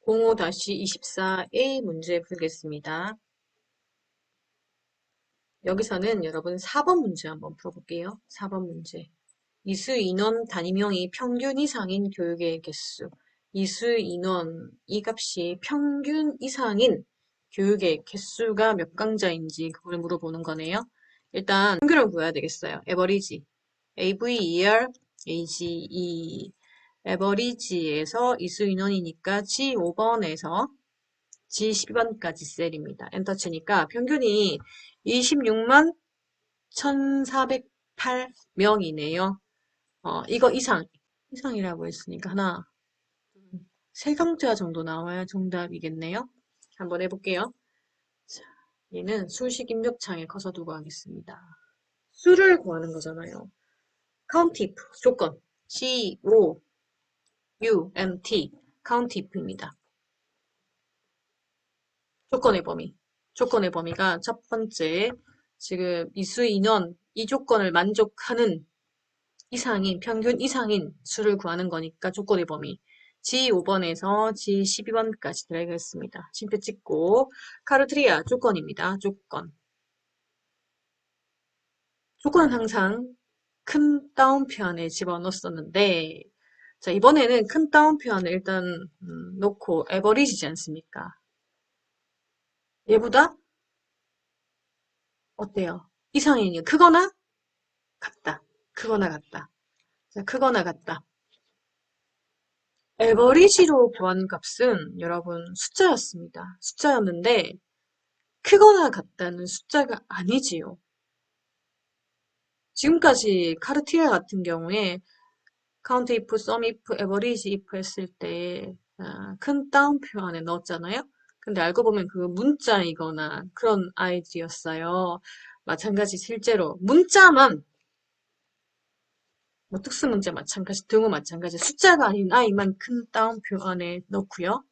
05-24A 문제 풀겠습니다. 여기서는 여러분 4번 문제 한번 풀어볼게요. 4번 문제. 이수 인원 단위명이 평균 이상인 교육의 개수. 이수 인원, 이 값이 평균 이상인 교육의 개수가 몇 강자인지 그걸 물어보는 거네요. 일단 평균을 구해야 되겠어요. 에버리지. AVER, AGE. 에버리지에서 이수 인원이니까 G5번에서 G12번까지 셀입니다. 엔터 치니까 평균이 26만 1408명이네요. 이거 이상이라고 했으니까 하나, 세 강자 정도 나와야 정답이겠네요. 한번 해볼게요. 자, 얘는 수식 입력창에 커서 두고 하겠습니다. 수를 구하는 거잖아요. count if 조건 C-O-U-N-T count if입니다. 조건의 범위. 조건의 범위가 첫 번째, 지금 이수 인원, 이 조건을 만족하는 이상인, 평균 이상인 수를 구하는 거니까 조건의 범위. G5번에서 G12번까지 들어가겠습니다. 침표 찍고, 카르트리아 조건입니다. 조건. 조건은 항상 큰 따옴표 안에 집어넣었었는데, 자, 이번에는 큰 따옴표 안에 일단 놓고 에버리지지 않습니까? 얘보다 어때요? 이상이니 크거나 같다. 크거나 같다. 자, 크거나 같다. 에버리지로 구한 값은 여러분 숫자였습니다. 숫자였는데 크거나 같다는 숫자가 아니지요. 지금까지 카르티에 같은 경우에 count if, sum if, average if 했을 때 큰 따옴표 안에 넣었잖아요. 근데 알고 보면 그 문자이거나 그런 아이디였어요. 마찬가지 실제로 문자만 뭐 특수문제 마찬가지, 등호 마찬가지 숫자가 아닌 아이만 큰 따옴표 안에 넣고요.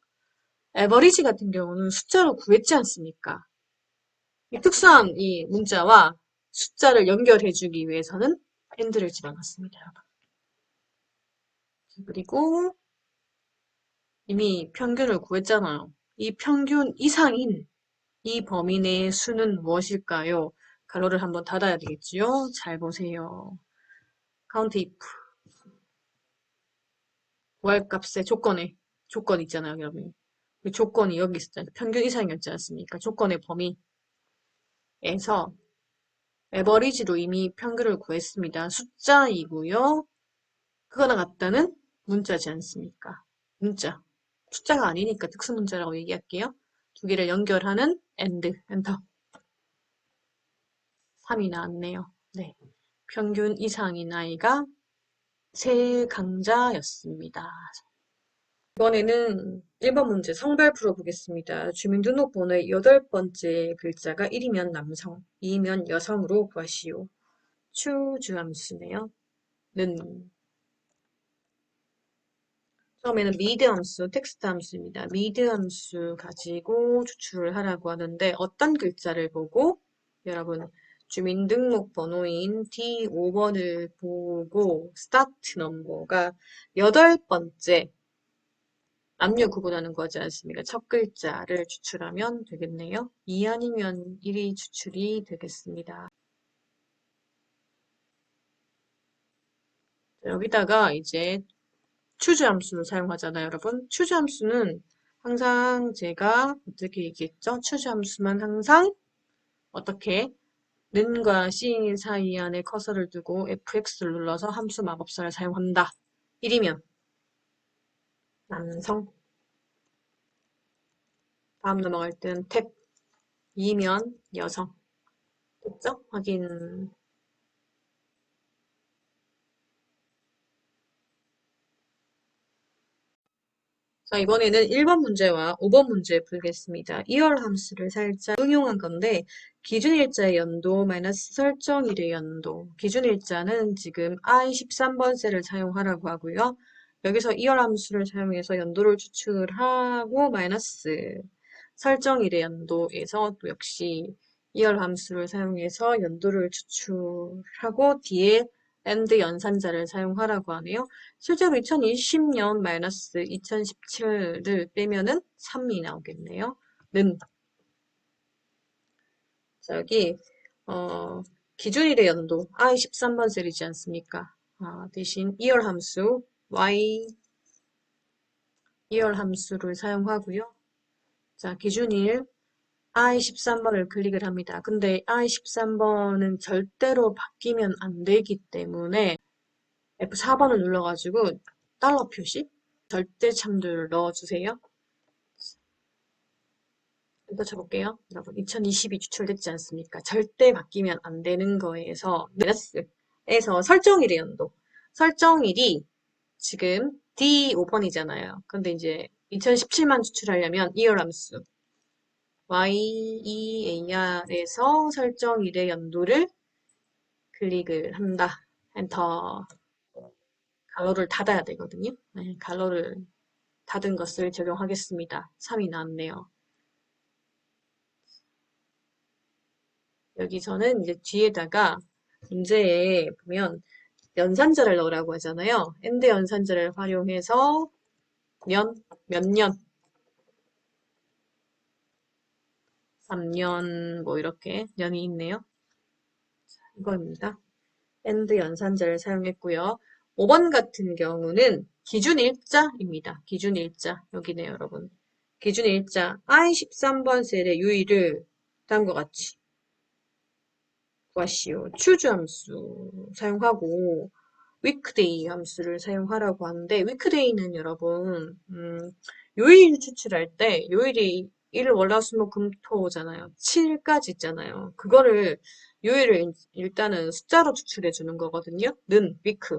에버리지 같은 경우는 숫자로 구했지 않습니까? 이 특수한 이 문자와 숫자를 연결해주기 위해서는 앤드를 집어넣습니다. 그리고 이미 평균을 구했잖아요. 이 평균 이상인 이 범위 내의 수는 무엇일까요? 가로를 한번 닫아야 되겠지요? 잘 보세요. count if 구할 값의 조건 있잖아요, 여러분. 그 조건이 여기 있었잖아요. 평균 이상이었지 않습니까? 조건의 범위에서 에버리지로 이미 평균을 구했습니다. 숫자이고요. 그거나 같다는 문자지 않습니까? 문자. 숫자가 아니니까 특수문자라고 얘기할게요. 두 개를 연결하는 AND, 엔터. 3이 나왔네요. 네. 평균 이상인 아이가 세 강자였습니다. 이번에는 1번 문제 성별 풀어보겠습니다. 주민등록번호의 8번째 글자가 1이면 남성, 2이면 여성으로 구하시오. 추주함수네요. 는 처음에는 미드 함수, 텍스트 함수입니다. 미드 함수 가지고 추출을 하라고 하는데 어떤 글자를 보고 여러분 주민등록번호인 D5번을 보고 스타트 넘버가 8번째 남녀 구분하는 거지 않습니까? 첫 글자를 추출하면 되겠네요. 2 아니면 1이 추출이 되겠습니다. 여기다가 이제 추주 함수를 사용하잖아요, 여러분. 추주 함수는 항상 제가 어떻게 얘기했죠? 추주 함수만 항상 어떻게 는과 c 사이 안에 커서를 두고 fx를 눌러서 함수 마법사를 사용한다. 1이면 남성. 다음 넘어갈 때는 탭. 2면 여성. 됐죠? 확인. 자, 이번에는 1번 문제와 5번 문제 풀겠습니다. 이열 함수를 살짝 응용한 건데 기준일자의 연도 마이너스 설정일의 연도. 기준일자는 지금 I13번 셀을 사용하라고 하고요. 여기서 이열 함수를 사용해서 연도를 추출하고 마이너스 설정일의 연도에서 또 역시 이열 함수를 사용해서 연도를 추출하고 뒤에 and 연산자를 사용하라고 하네요. 실제로 2020년 마이너스 2017을 빼면은 3이 나오겠네요. 는. 자, 여기, 기준일의 연도, I 13번 셀이지 않습니까? 대신 이열 함수, y 이열 함수를 사용하고요. 자, 기준일, I 13번을 클릭을 합니다. 근데 I 13번은 절대로 바뀌면 안 되기 때문에 F4번을 눌러가지고 달러 표시, 절대 참조를 넣어주세요. 엔터 쳐볼게요. 여러분, 2022 추출됐지 않습니까? 절대 바뀌면 안 되는 거에서 마이너스에서 설정일의 연도. 설정일이 지금 D5번이잖아요. 근데 이제 2017만 추출하려면 이열 함수 YEAR에서 설정일의 연도를 클릭을 한다. 엔터. 괄호를 닫아야 되거든요. 네, 괄호를 닫은 것을 적용하겠습니다. 3이 나왔네요. 여기서는 이제 뒤에다가 문제에 보면 연산자를 넣으라고 하잖아요. and 연산자를 활용해서 몇 년, 3년, 뭐 이렇게 년이 있네요. 이거입니다. and 연산자를 사용했고요. 5번 같은 경우는 기준 일자입니다. 기준 일자. 여기네요, 여러분. 기준 일자. I13번 셀의 유의를 다음과 같이 구하시오. choose 함수 사용하고 weekday 함수를 사용하라고 하는데 weekday는 여러분 요일 추출할 때 요일이 일, 월, 화, 수, 목, 금, 토잖아요. 7까지 있잖아요. 그거를 요일을 일단은 숫자로 추출해 주는 거거든요. 는 week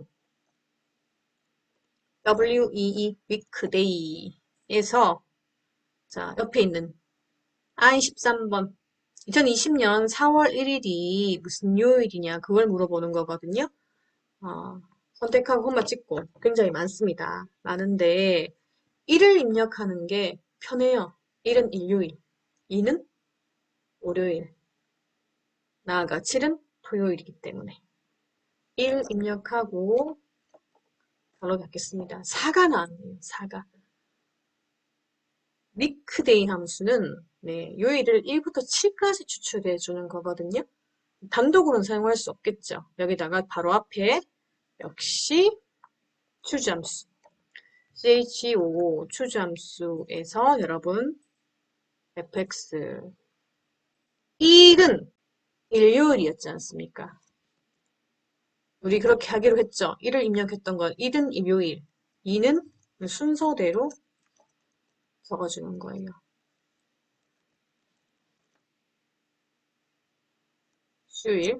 WEE weekday에서 자 옆에 있는 I13번 2020년 4월 1일이 무슨 요일이냐 그걸 물어보는 거거든요. 선택하고 콤마 찍고 굉장히 많습니다. 많은데 1을 입력하는 게 편해요. 1은 일요일, 2는 월요일, 나아가 7은 토요일이기 때문에 1 입력하고 바로 받겠습니다. 4가 나왔네요. 4가. 위크데이 함수는 네, 요일을 1부터 7까지 추출해 주는 거거든요. 단독으로는 사용할 수 없겠죠. 여기다가 바로 앞에 역시 choose 함수 CHO choose 함수에서 여러분 fx 1은 일요일이었지 않습니까? 우리 그렇게 하기로 했죠. 1을 입력했던 건 1은 일요일, 2는 순서대로 적어주는 거예요. 수요일,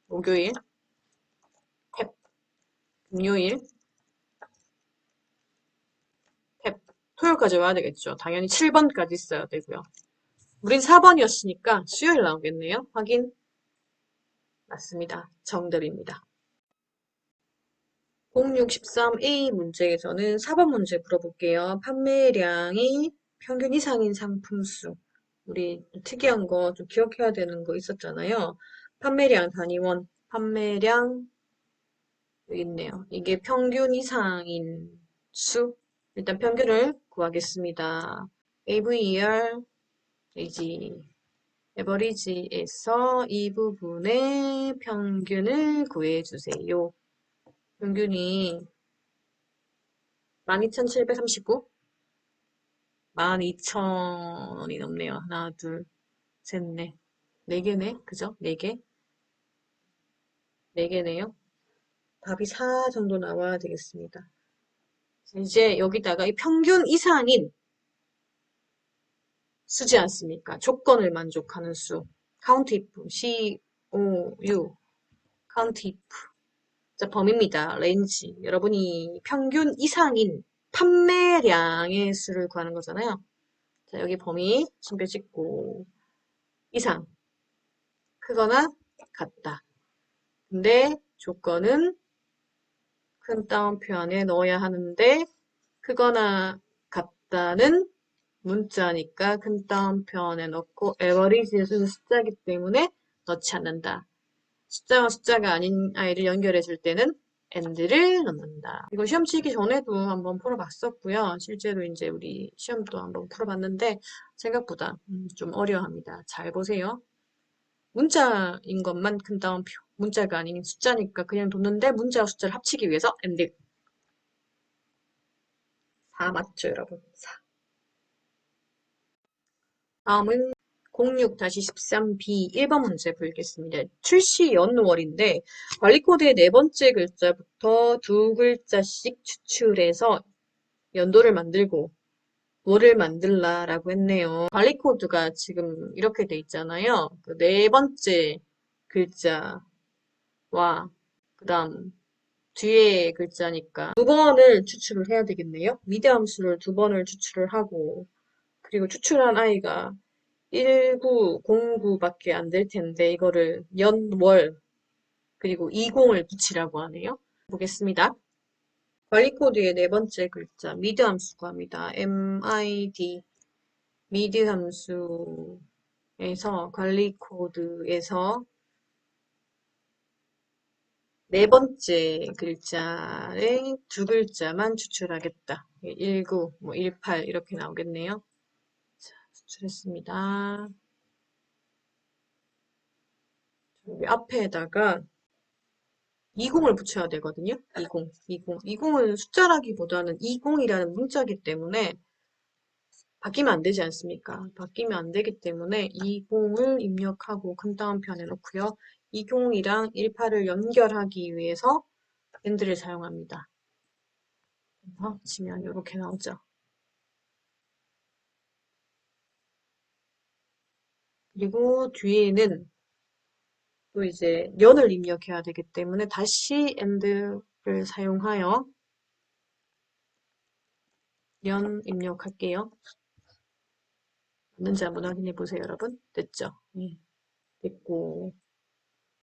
목요일, 탭, 금요일, 탭, 토요일까지 와야 되겠죠. 당연히 7번까지 있어야 되고요. 우린 4번이었으니까 수요일 나오겠네요. 확인. 맞습니다. 정답입니다. 0613A 문제에서는 4번 문제 풀어볼게요. 판매량이 평균 이상인 상품수. 우리 특이한 거 좀 기억해야 되는 거 있었잖아요. 판매량 단위원, 판매량 여기 있네요. 이게 평균 이상인 수. 일단 평균을 구하겠습니다. AVER, AG, 에버리지에서 이 부분의 평균을 구해주세요. 평균이 12,739? 12,000원이 넘네요. 하나, 둘, 셋, 넷. 네 개네? 그죠? 네 개? 네 개네요. 답이 4 정도 나와야 되겠습니다. 이제 여기다가 이 평균 이상인 수지 않습니까? 조건을 만족하는 수. count if, C-O-U, count if. 자, 범위입니다. 레인지. 여러분이 평균 이상인 판매량의 수를 구하는 거잖아요. 자, 여기 범위 심표 찍고 이상 크거나 같다. 근데 조건은 큰 따옴표 안에 넣어야 하는데 크거나 같다는 문자니까 큰 따옴표에 넣고 에버리지는 숫자이기 때문에 넣지 않는다. 숫자와 숫자가 아닌 아이를 연결해 줄 때는 and를 넣는다. 이거 시험 치기 전에도 한번 풀어봤었고요. 실제로 이제 우리 시험도 한번 풀어봤는데 생각보다 좀 어려워합니다. 잘 보세요. 문자인 것만 큰 따옴표. 문자가 아닌 숫자니까 그냥 뒀는데 문자와 숫자를 합치기 위해서 and. 4 맞죠, 여러분? 4. 다음은 06-13B 1번 문제 풀겠습니다. 출시 연월인데 관리코드의 네 번째 글자부터 두 글자씩 추출해서 연도를 만들고 뭐를 만들라라고 했네요. 관리코드가 지금 이렇게 돼 있잖아요. 그 네 번째 글자와 그 다음 뒤에 글자니까 두 번을 추출을 해야 되겠네요. 미대 함수를 두 번을 추출을 하고 그리고 추출한 아이가 1909밖에 안 될 텐데 이거를 연, 월, 그리고 20을 붙이라고 하네요. 보겠습니다. 관리코드의 네 번째 글자 미드 함수 구합니다. MID 미드 함수에서 관리코드에서 네 번째 글자의 두 글자만 추출하겠다. 19, 18 이렇게 나오겠네요. 자, 추출했습니다. 여기 앞에다가 20을 붙여야 되거든요. 20. 20은 숫자라기보다는 20이라는 문자기 때문에 바뀌면 안 되지 않습니까? 바뀌면 안 되기 때문에 20을 입력하고 큰 따옴표에 놓고요. 20이랑 18을 연결하기 위해서 and를 사용합니다. 치면 이렇게 나오죠. 그리고 뒤에는 또 이제 연을 입력해야 되기 때문에 다시 and를 사용하여 연 입력할게요. 맞는지 한번 확인해 보세요, 여러분. 됐죠? 네, 됐고.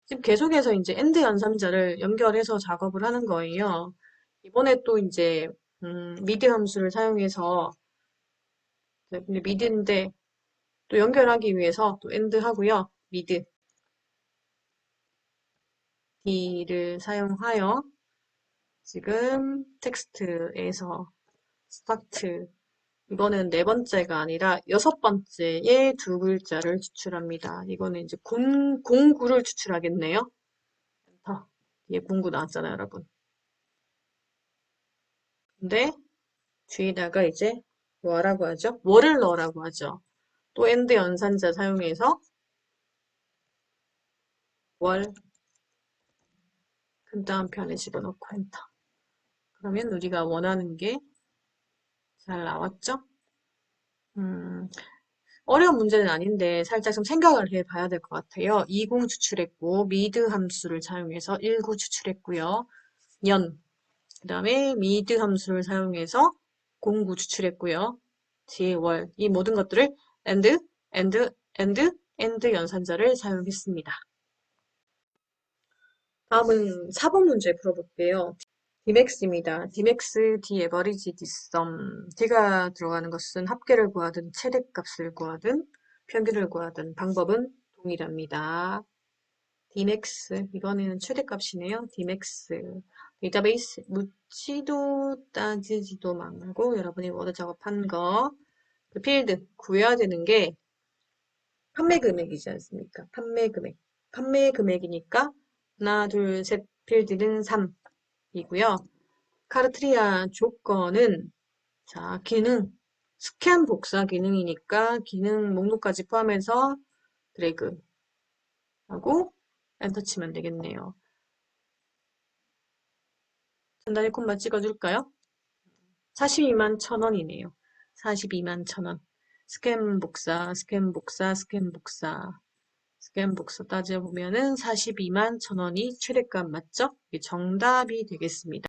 지금 계속해서 이제 엔드 연산자를 연결해서 작업을 하는 거예요. 이번에 또 이제 미드 함수를 사용해서 근데 미드인데 또 연결하기 위해서 또 엔드 하고요. 미드 D를 사용하여 지금 텍스트에서 스타트 이거는 네 번째가 아니라 여섯 번째의 두 글자를 추출합니다. 이거는 이제 공구를 추출하겠네요. 엔터. 뒤에 공구 나왔잖아요, 여러분. 근데 뒤에다가 이제 뭐라고 하죠? 뭐를 넣으라고 하죠. 또 엔드 연산자 사용해서 월 큰 따옴표에 집어넣고 엔터. 그러면 우리가 원하는 게 잘 나왔죠? 음, 어려운 문제는 아닌데 살짝 좀 생각을 해봐야 될 것 같아요. 20 추출했고 미드 함수를 사용해서 19 추출했고요. 그 다음에 미드 함수를 사용해서 09 추출했고요. 뒤에 월, 이 모든 것들을 and, and 연산자를 사용했습니다. 다음은 4번 문제 풀어볼게요. Dmax입니다. Dmax, Daverage, Dsum. D가 들어가는 것은 합계를 구하든 최대값을 구하든 평균을 구하든 방법은 동일합니다. Dmax, 이번에는 최대값이네요. Dmax. 데이터베이스 묻지도 따지지도 말고 여러분이 워드 작업한 거, 그 필드 구해야 되는 게 판매 금액이지 않습니까? 판매 금액. 판매 금액이니까 하나, 둘, 셋 필드는 3이고요. 카르트리아 조건은 자, 기능 스캔 복사 기능이니까 기능 목록까지 포함해서 드래그 하고 엔터 치면 되겠네요. 전단위 콤마 찍어줄까요? 42만 1,000원이네요. 42만 1,000원. 스캔 복사, 스캔 복사, 스캔 복사. 스캔 복사 따져보면은 42만 1,000원이 최대값 맞죠? 이게 정답이 되겠습니다.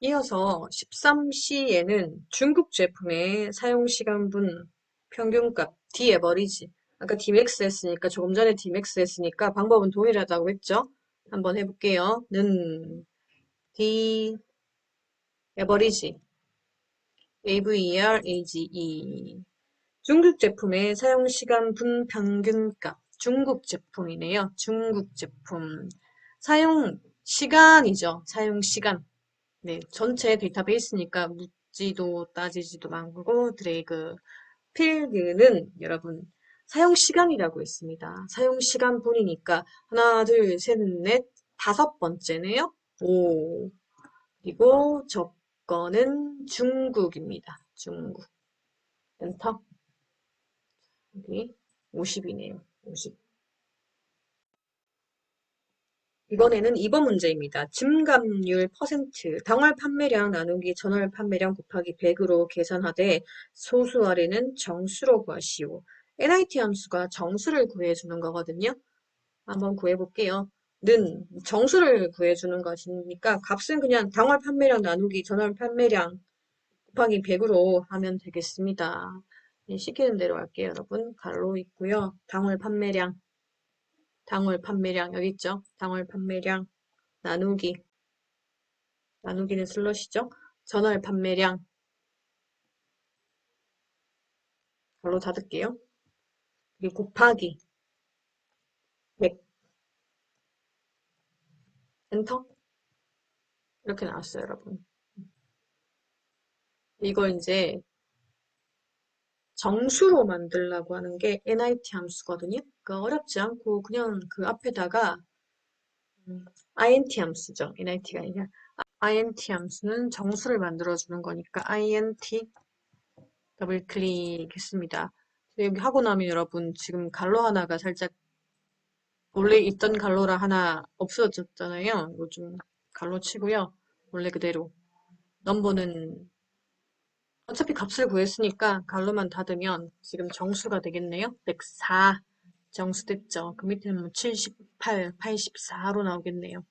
이어서 13C에는 중국 제품의 사용시간분 평균값 D에버리지 아까 Dmax 했으니까 조금 전에 Dmax 했으니까 방법은 동일하다고 했죠? 한번 해볼게요. 는 D에버리지 AVER, AGE. 중국 제품의 사용시간 분평균값. 중국 제품이네요. 중국 제품. 사용시간이죠. 사용시간. 네, 전체 데이터베이스니까 묻지도 따지지도 말고 드래그. 필드는 여러분 사용시간이라고 했습니다. 사용시간분이니까 하나, 둘, 셋, 넷, 다섯 번째네요. 오. 그리고 조건은 중국입니다. 중국. 엔터. 여기 50이네요. 50. 이번에는 2번 문제입니다. 증감률 퍼센트, 당월 판매량 나누기 전월 판매량 곱하기 100으로 계산하되 소수 아래는 정수로 구하시오. NIT 함수가 정수를 구해주는 거거든요. 한번 구해볼게요. 는 정수를 구해주는 것이니까 값은 그냥 당월 판매량 나누기 전월 판매량 곱하기 100으로 하면 되겠습니다. 네, 시키는 대로 할게요, 여러분. 가로 있고요. 당월 판매량 여기 있죠? 당월 판매량 나누기는 슬러시죠? 전월 판매량 가로 닫을게요. 그리고 곱하기 100 엔터 이렇게 나왔어요, 여러분. 이거 이제 정수로 만들려고 하는 게 NIT 함수거든요. 그러니까 어렵지 않고 그냥 그 앞에다가 INT 함수죠. NIT가 아니라 INT 함수는 정수를 만들어주는 거니까 INT 더블 클릭했습니다. 여기 하고 나면 여러분 지금 갈로 하나가 살짝 원래 있던 갈로라 하나 없어졌잖아요. 이거 좀 갈로 치고요. 원래 그대로. 넘버는 어차피 값을 구했으니까 갈로만 닫으면 지금 정수가 되겠네요. 104 정수 됐죠. 그 밑에는 뭐 78, 84로 나오겠네요.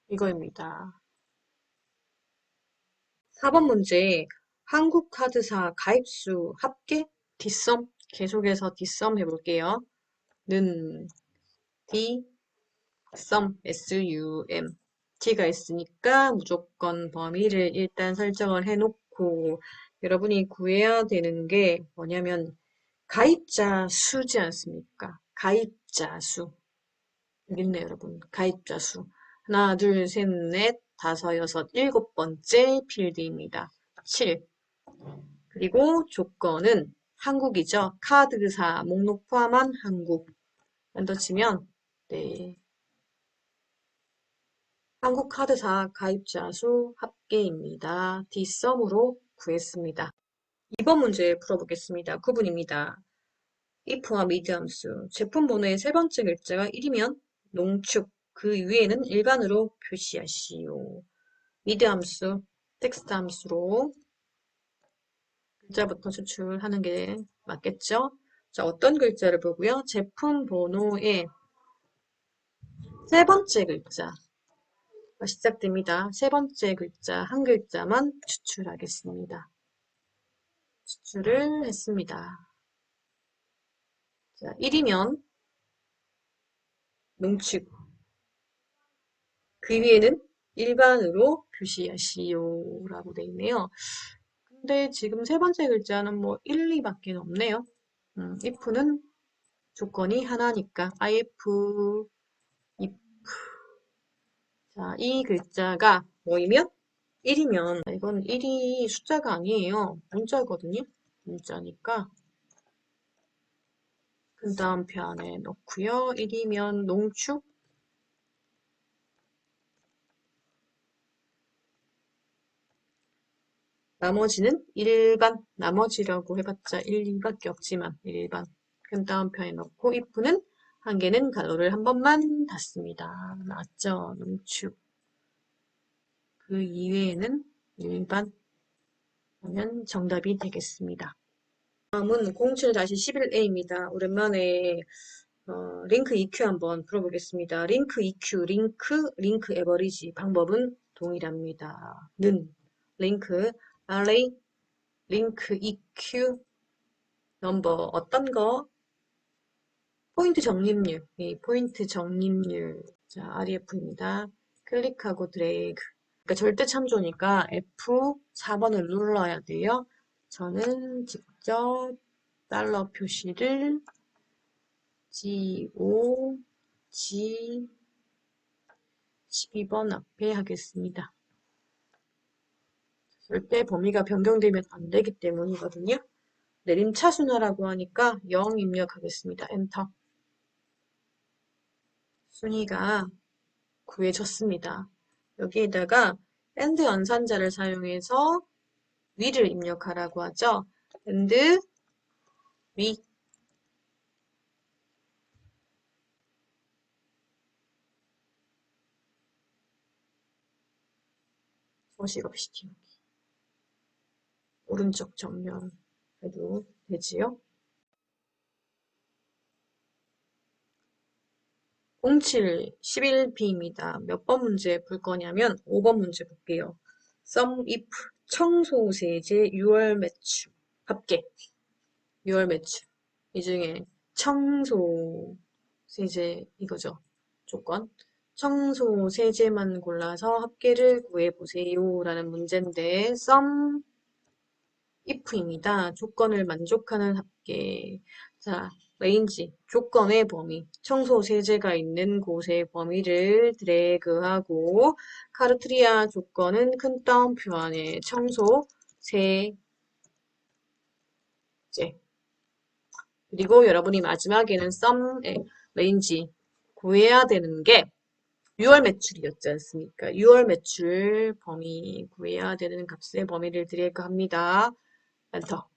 이거입니다. 4번 문제. 한국카드사 가입수 합계 뒷섬 계속해서 뒷섬 해볼게요. 는 D sum sum t가 있으니까 무조건 범위를 일단 설정을 해놓고 여러분이 구해야 되는 게 뭐냐면 가입자 수지 않습니까? 가입자 수. 여기 있네요, 여러분. 가입자 수. 하나, 둘, 셋, 넷, 다섯, 여섯, 일곱 번째 필드입니다. 7. 그리고 조건은 한국이죠. 카드사 목록 포함한 한국. 엔터 치면 네. 한국카드사 가입자 수 합계입니다. 뒷섬으로 구했습니다. 2번 문제 풀어보겠습니다. 9분입니다. if와 미드함수. 제품 번호의 세 번째 글자가 1이면 농축, 그 위에는 일반으로 표시하시오. 미드함수, 텍스트 함수로 글자부터 추출하는 게 맞겠죠? 자, 어떤 글자를 보고요? 제품 번호의 세 번째 글자. 시작됩니다. 세 번째 글자, 한 글자만 추출하겠습니다. 추출을 했습니다. 자, 1이면 농축. 그 위에는 일반으로 표시하시오 라고 되어 있네요. 근데 지금 세 번째 글자는 뭐 1, 2밖에 없네요. if는 조건이 하나니까 if, if. 자, 이 글자가 뭐이면 1이면 이건 1이 숫자가 아니에요. 문자거든요. 문자니까 그 다음 편에 넣고요. 1이면 농축 나머지는 일반 나머지라고 해봤자 1, 2밖에 없지만 일반 그 다음 편에 넣고 if는 한 개는 가로를 한 번만 닫습니다. 맞죠? 농축 그 이외에는 일반 하면 정답이 되겠습니다. 다음은 07-11A입니다. 오랜만에 링크 EQ 한번 풀어보겠습니다. 링크 EQ, 링크 에버리지 방법은 동일합니다. 는 링크 array, 링크 EQ 넘버 어떤 거? 포인트 적립률, 포인트 적립률. 자, REF입니다. 클릭하고 드래그. 그러니까 절대 참조니까 F4번을 눌러야 돼요. 저는 직접 달러 표시를 G5, G12번 앞에 하겠습니다. 절대 범위가 변경되면 안 되기 때문이거든요. 내림차순화라고 하니까 0 입력하겠습니다. 엔터. 순위가 구해졌습니다. 여기에다가 AND 연산자를 사용해서 위를 입력하라고 하죠. AND 위. 소식 없이 키우기. 오른쪽 정면 해도 되지요. 07, 11B입니다. 몇 번 문제 풀 거냐면 5번 문제 볼게요. Sum if 청소 세제 6월 매출 합계 6월 매출 이 중에 청소 세제 이거죠. 조건 청소 세제만 골라서 합계를 구해보세요 라는 문제인데 sum if입니다. 조건을 만족하는 합계. 자, 레인지, 조건의 범위, 청소 세제가 있는 곳의 범위를 드래그하고 카르트리아 조건은 큰 따옴표 안에 청소 세제. 그리고 여러분이 마지막에는 썸의 레인지 구해야 되는 게 6월 매출이었지 않습니까? 6월 매출 범위 구해야 되는 값의 범위를 드래그합니다. 엔터.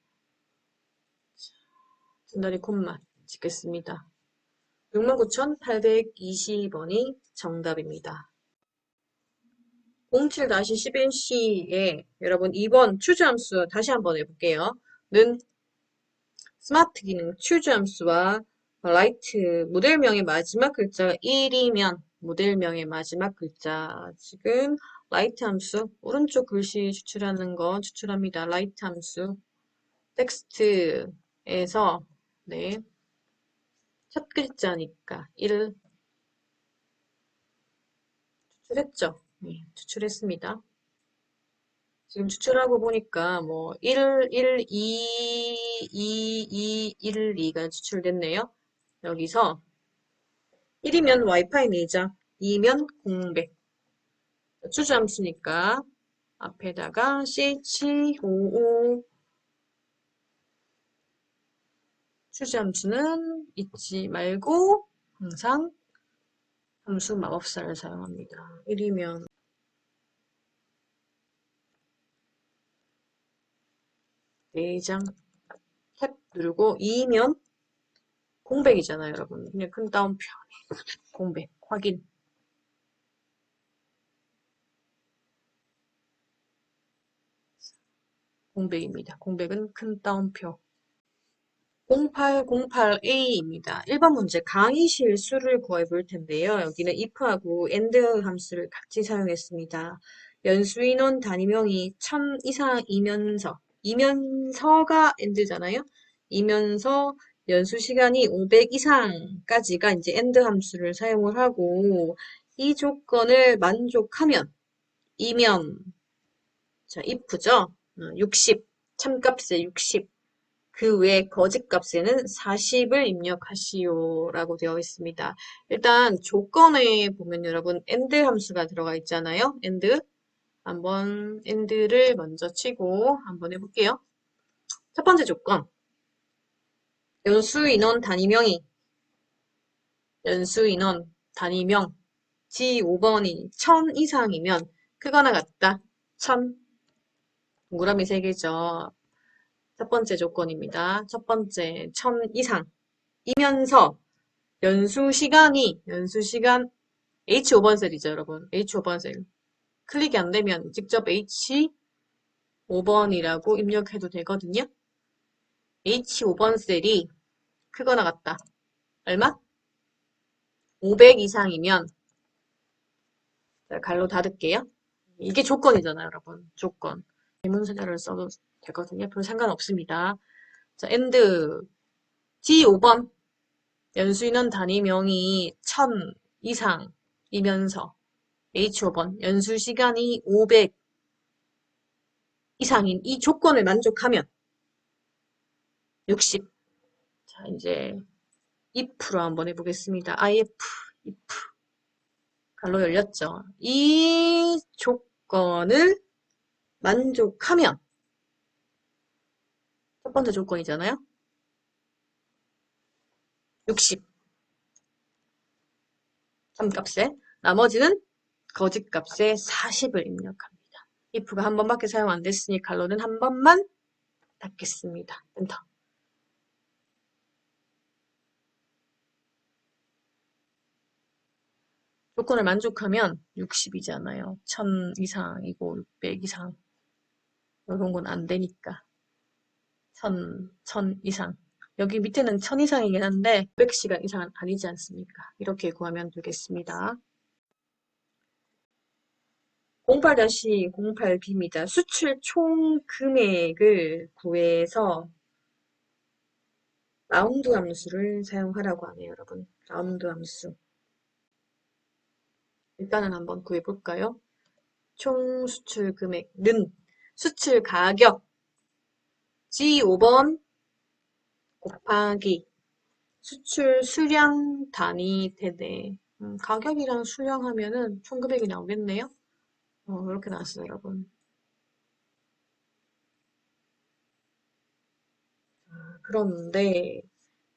분달이 콤마 찍겠습니다. 69,820원이 정답입니다. 07-11C에 여러분 2번 추주함수 다시 한번 해볼게요. 는 스마트 기능 추주함수와 라이트 모델명의 마지막 글자가 1이면 모델명의 마지막 글자 지금 라이트 함수 오른쪽 글씨 추출하는 거 추출합니다. 라이트 함수 텍스트에서 네. 첫 글자니까 1을 추출했죠. 네, 추출했습니다. 지금 추출하고 보니까 뭐 1, 1, 2, 2, 2, 1, 2가 추출됐네요. 여기서 1이면 와이파이 내장, 2면 공백. 추주함수니까 앞에다가 CH55 추주함수는 잊지 말고 항상 함수 마법사를 사용합니다. 1이면 내장 탭 누르고 2면 공백이잖아요, 여러분. 그냥 큰 따옴표 안에 공백 확인. 공백입니다. 공백은 큰 따옴표. 0808A입니다. 1번 문제 강의실 수를 구해 볼 텐데요. 여기는 if하고 and 함수를 같이 사용했습니다. 연수 인원 단위명이 1000 이면서가 and잖아요. 이면서 연수 시간이 500 이상까지가 이제 and 함수를 사용을 하고 이 조건을 만족하면 이면 자 if죠. 60 참값에 60 그 외 거짓값에는 40을 입력하시오 라고 되어 있습니다. 일단 조건에 보면 여러분 and 함수가 들어가 있잖아요. and 한번 and를 먼저 치고 한번 해볼게요. 첫 번째 조건 연수 인원 단위명이 연수 인원 단위명 G5번이 1000 이상이면 크거나 같다. 1000 동그라미 3개죠. 첫 번째 조건입니다. 첫 번째 1000 이상 이면서 연수 시간 H5번 셀이죠, 여러분. H5번 셀. 클릭이 안 되면 직접 H5번이라고 입력해도 되거든요. H5번 셀이 크거나 같다. 얼마? 500 이상이면 갈로 닫을게요. 이게 조건이잖아요, 여러분. 조건. 대문서자를 써도 되거든요. 별 상관없습니다. 자, and G5번 연수인원 단위명이 1000 이상이면서 H 5번. 연수 시간이 500 이상인 이 조건을 만족하면 60. 자, 이제 if로 한번 해보겠습니다. if, if. 갈로 열렸죠. 이 조건을 만족하면 첫 번째 조건이잖아요. 60. 3값에 나머지는 거짓값에 40을 입력합니다. if가 한 번밖에 사용 안 됐으니 갈로는 한 번만 닫겠습니다. 엔터. 조건을 만족하면 60이잖아요. 1000 이상이고 600 이상. 이런 건 안 되니까. 1000 이상. 여기 밑에는 1000 이상이긴 한데 100시간 이상은 아니지 않습니까? 이렇게 구하면 되겠습니다. 08-08B입니다. 수출 총 금액을 구해서 라운드 함수를 사용하라고 하네요, 여러분. 라운드 함수. 일단은 한번 구해볼까요? 총 수출 금액은 수출 가격 G5번 곱하기 수출 수량 단위 대대. 가격이랑 수량 하면은 총 금액이 나오겠네요. 이렇게 나왔어요, 여러분. 그런데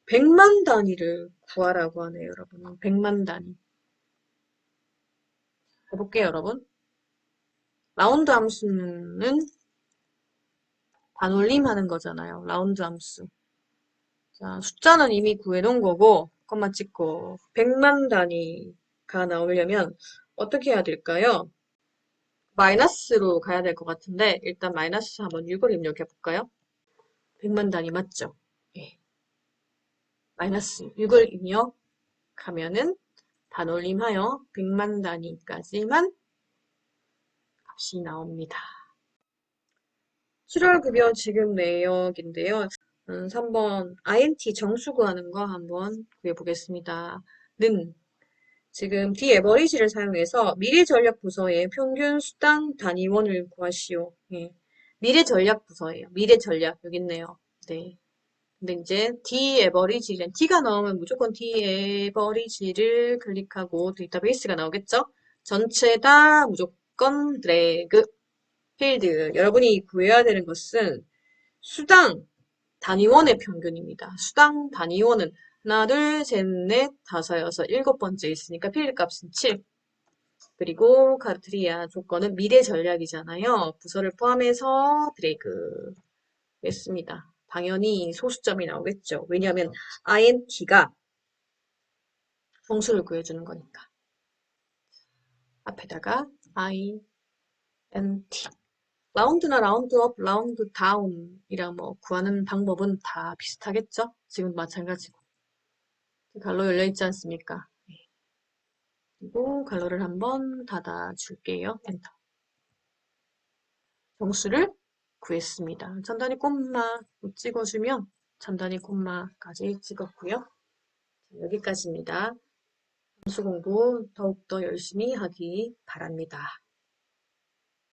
100만 단위를 구하라고 하네요, 여러분. 100만 단위. 해볼게요, 여러분. 라운드 함수는 반올림 하는 거잖아요. 라운드 함수. 자, 숫자는 이미 구해놓은 거고, 콤마 찍고, 100만 단위가 나오려면 어떻게 해야 될까요? 마이너스로 가야 될 것 같은데, 일단 마이너스 한번 6을 입력해 볼까요? 100만 단위 맞죠? 예. 마이너스 6을 입력하면은 반올림하여 100만 단위까지만 값이 나옵니다. 7월 급여 지급 내역인데요. 3번 INT 정수 구하는 거 한번 구해보겠습니다. 는 지금 디에버리지를 사용해서 미래 전략 부서의 평균 수당 단위원을 구하시오. 예. 미래 전략 부서예요. 미래 전략 여기 있네요. 네. 근데 이제 디에버리지는 T가 나오면 무조건 디에버리지를 클릭하고 데이터베이스가 나오겠죠? 전체 다 무조건 드래그 필드. 여러분이 구해야 되는 것은 수당 단위원의 평균입니다. 수당 단위원은 하나, 둘, 셋, 넷, 다섯, 여섯, 일곱 번째 있으니까 필드 값은 7. 그리고 카르트리아 조건은 미래 전략이잖아요. 부서를 포함해서 드래그 했습니다. 당연히 소수점이 나오겠죠. 왜냐하면 INT가 정수를 구해주는 거니까. 앞에다가 INT. 라운드나 라운드업, 라운드 다운이랑 뭐 구하는 방법은 다 비슷하겠죠? 지금 마찬가지고. 갈로 열려있지 않습니까? 네. 그리고 갈로를 한번 닫아줄게요. 엔터. 정수를 구했습니다. 천 단위 콤마 찍어주면 천 단위 콤마까지 찍었고요. 여기까지입니다. 함수 공부 더욱더 열심히 하기 바랍니다.